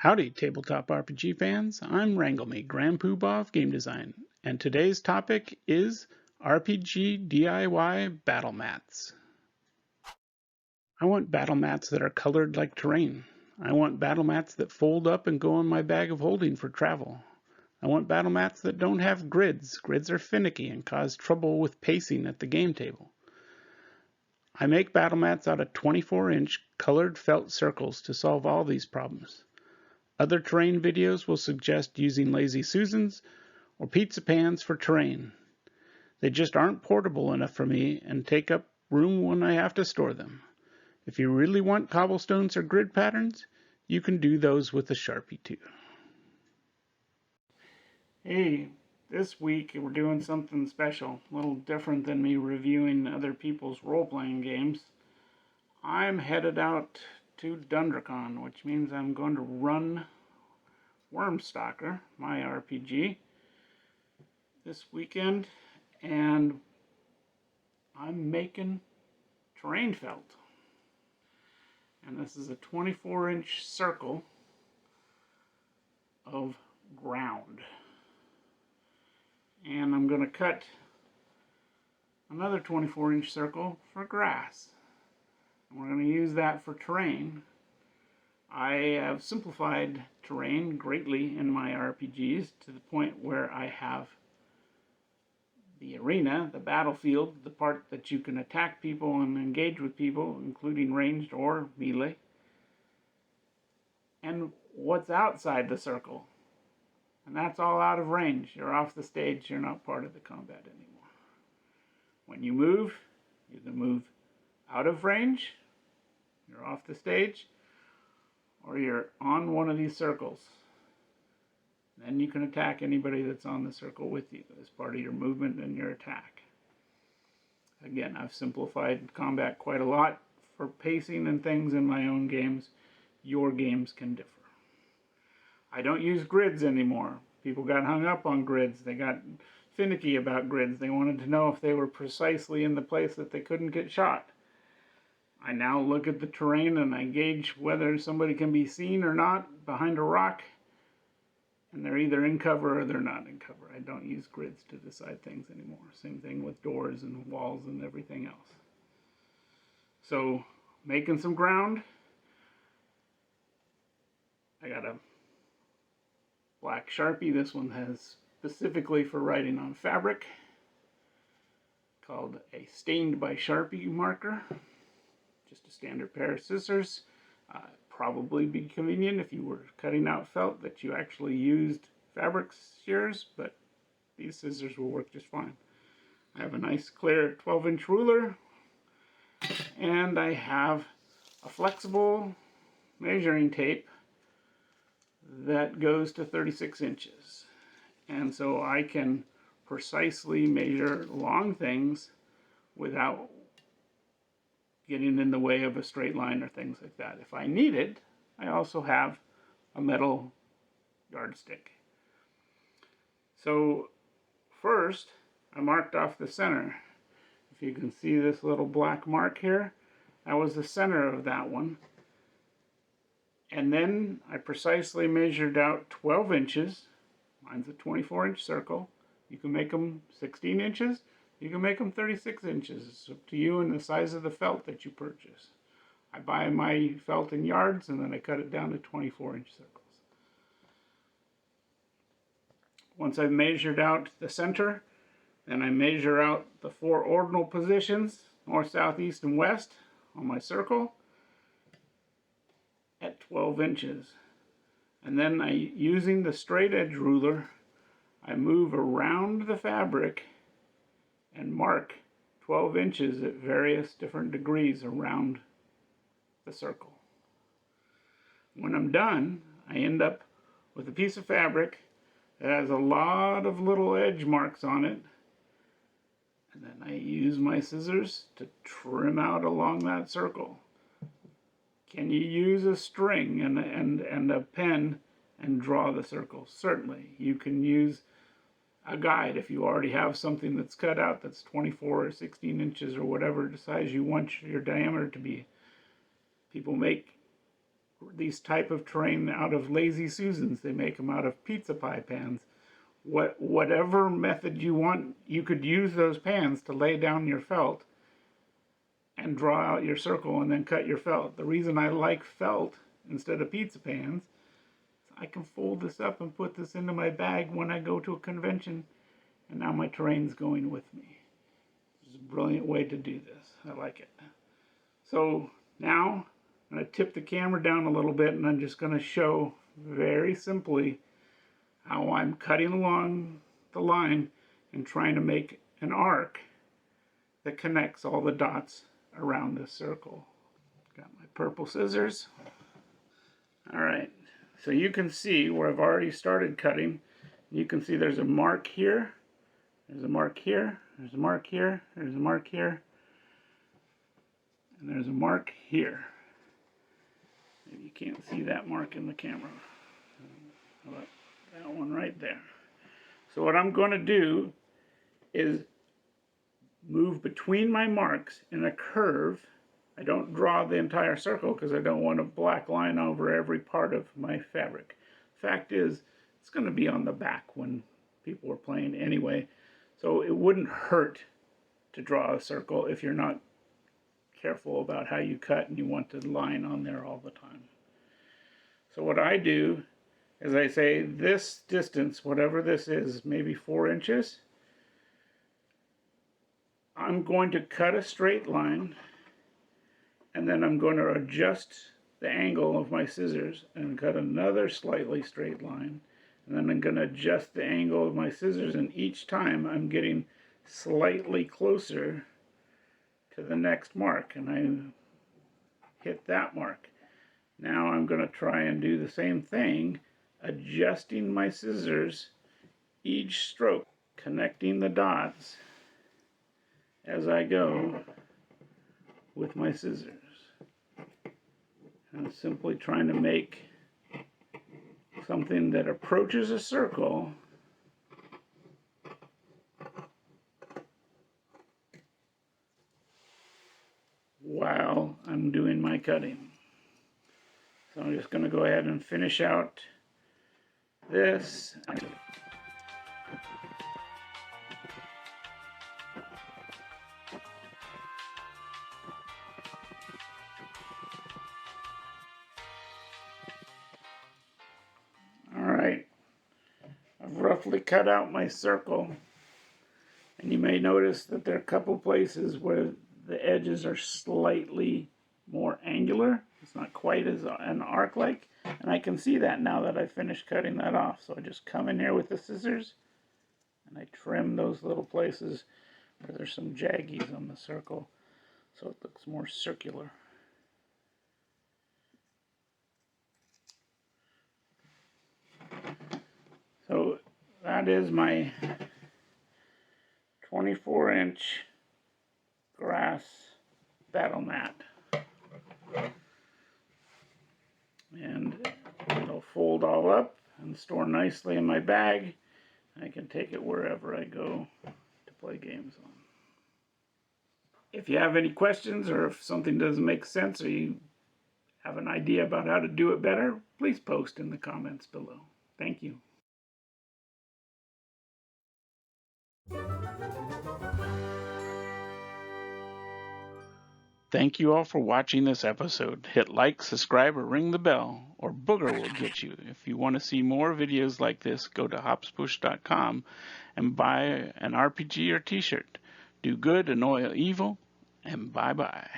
Howdy Tabletop RPG fans, I'm Wrangleme, Grand Poobah of Game Design, and today's topic is RPG DIY battle mats. I want battle mats that are colored like terrain. I want battle mats that fold up and go in my bag of holding for travel. I want battle mats that don't have grids. Grids are finicky and cause trouble with pacing at the game table. I make battle mats out of 24-inch colored felt circles to solve all these problems. Other terrain videos will suggest using Lazy Susans or pizza pans for terrain. They just aren't portable enough for me and take up room when I have to store them. If you really want cobblestones or grid patterns, you can do those with a Sharpie too. Hey, this week we're doing something special, a little different than me reviewing other people's role-playing games. I'm headed out to Dundercon, which means I'm going to run Wyrmstalker, my RPG, this weekend, and I'm making terrain felt. And this is a 24-inch circle of ground. And I'm going to cut another 24-inch circle for grass. And we're going to use that for terrain. I have simplified terrain greatly in my RPGs to the point where I have the arena, the battlefield, the part that you can attack people and engage with people, including ranged or melee, and what's outside the circle. And that's all out of range. You're off the stage, you're not part of the combat anymore. When you move, you can move out of range, you're off the stage, or you're on one of these circles. Then you can attack anybody that's on the circle with you as part of your movement and your attack. Again, I've simplified combat quite a lot for pacing and things in my own games. Your games can differ. I don't use grids anymore. People got hung up on grids. They got finicky about grids. They wanted to know if they were precisely in the place that they couldn't get shot. I now look at the terrain and I gauge whether somebody can be seen or not behind a rock, and they're either in cover or they're not in cover. I don't use grids to decide things anymore. Same thing with doors and walls and everything else. So, making some ground. I got a black Sharpie. This one has specifically for writing on fabric, called a stained by Sharpie marker. Just a standard pair of scissors. Probably be convenient if you were cutting out felt that you actually used fabric shears, but these scissors will work just fine. I have a nice clear 12-inch ruler, and I have a flexible measuring tape that goes to 36 inches. And so I can precisely measure long things without getting in the way of a straight line or things like that. If I need it, I also have a metal yardstick. So first, I marked off the center. If you can see this little black mark here, that was the center of that one. And then I precisely measured out 12 inches. Mine's a 24-inch circle. You can make them 16 inches. You can make them 36 inches. It's up to you and the size of the felt that you purchase. I buy my felt in yards and then I cut it down to 24-inch circles. Once I've measured out the center, then I measure out the 4 ordinal positions, north, south, east, and west on my circle at 12 inches. And then using the straight edge ruler, I move around the fabric and mark 12 inches at various different degrees around the circle. When I'm done, I end up with a piece of fabric that has a lot of little edge marks on it, and then I use my scissors to trim out along that circle. Can you use a string and a pen and draw the circle? Certainly. You can use a guide if you already have something that's cut out that's 24 or 16 inches or whatever size you want your diameter to be. People make these type of terrain out of Lazy Susans. They make them out of pizza pie pans. Whatever method you want, you could use those pans to lay down your felt and draw out your circle and then cut your felt. The reason I like felt instead of pizza pans is I can fold this up and put this into my bag when I go to a convention, and now my terrain's going with me. It's a brilliant way to do this. I like it. So now I'm going to tip the camera down a little bit, and I'm just going to show very simply how I'm cutting along the line and trying to make an arc that connects all the dots around this circle. Got my purple scissors. Alright, so you can see where I've already started cutting. You can see there's a mark here, there's a mark here, there's a mark here, there's a mark here, and there's a mark here. Maybe you can't see that mark in the camera. How about that one right there? So what I'm going to do is move between my marks in a curve. I don't draw the entire circle because I don't want a black line over every part of my fabric. Fact is, it's going to be on the back when people are playing anyway, so it wouldn't hurt to draw a circle if you're not careful about how you cut and you want the line on there all the time. So what I do is I say this distance, whatever this is, maybe 4 inches, I'm going to cut a straight line, and then I'm going to adjust the angle of my scissors and cut another slightly straight line, and then I'm going to adjust the angle of my scissors, and each time I'm getting slightly closer to the next mark, and I hit that mark. Now I'm going to try and do the same thing, adjusting my scissors each stroke, connecting the dots as I go with my scissors. I'm simply trying to make something that approaches a circle while I'm doing my cutting. So I'm just going to go ahead and finish out this. Alright, I've roughly cut out my circle, and you may notice that there are a couple places where the edges are slightly more angular. It's not quite as an arc like, and I can see that now that I finished cutting that off. So I just come in here with the scissors and I trim those little places where there's some jaggies on the circle so it looks more circular. So that is my 24-inch grass battle mat. And it'll fold all up and store nicely in my bag. I can take it wherever I go to play games on. If you have any questions, or if something doesn't make sense, or you have an idea about how to do it better, please post in the comments below. Thank you. Thank you all for watching this episode. Hit like, subscribe, or ring the bell, or Booger will get you. If you want to see more videos like this, go to hopspush.com and buy an RPG or t-shirt. Do good, annoy evil, and bye-bye.